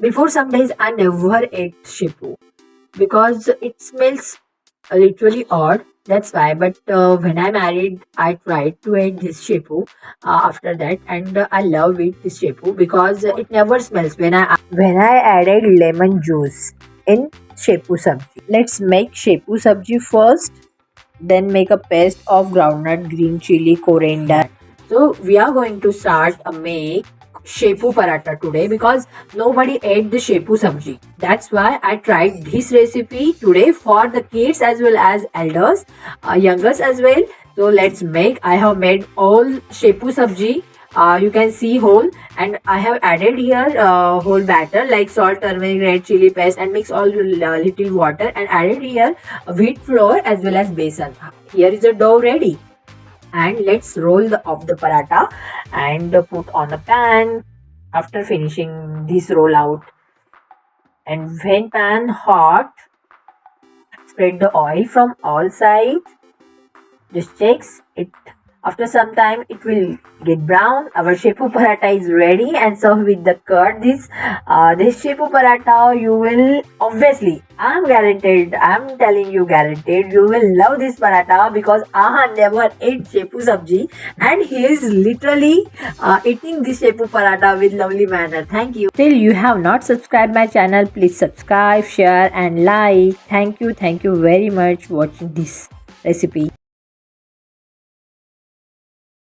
Before some days, I never ate Shepu because it smells literally odd. That's why. But when I married, I tried to eat this Shepu after that, and I love it this Shepu because it never smells when I added lemon juice in Shepu sabji. Let's make Shepu sabji first, then make a paste of groundnut, green chili, coriander. So we are going to start make Shepu paratha today because nobody ate the Shepu sabji. That's why I tried this recipe today for the kids as well as elders, youngers as well. So let's make. I have made all Shepu sabji. You can see whole, and I have added here whole batter like salt, turmeric, red chili paste, and mix all little water and added here wheat flour as well as besan. Here is the dough ready, and let's roll of the paratha and put on a pan. After finishing this roll out, and when pan hot, spread the oil from all sides. Just checks it. After some time, it will get brown. Our shepu paratha is ready and serve with the curd. This shepu paratha, you will obviously, I'm guaranteed, I'm telling you guaranteed, you will love this paratha because I never ate shepu sabji, and he is literally eating this shepu paratha with lovely manner. Thank you. Still, you have not subscribed my channel, please subscribe, share, and like. Thank you very much watching this recipe.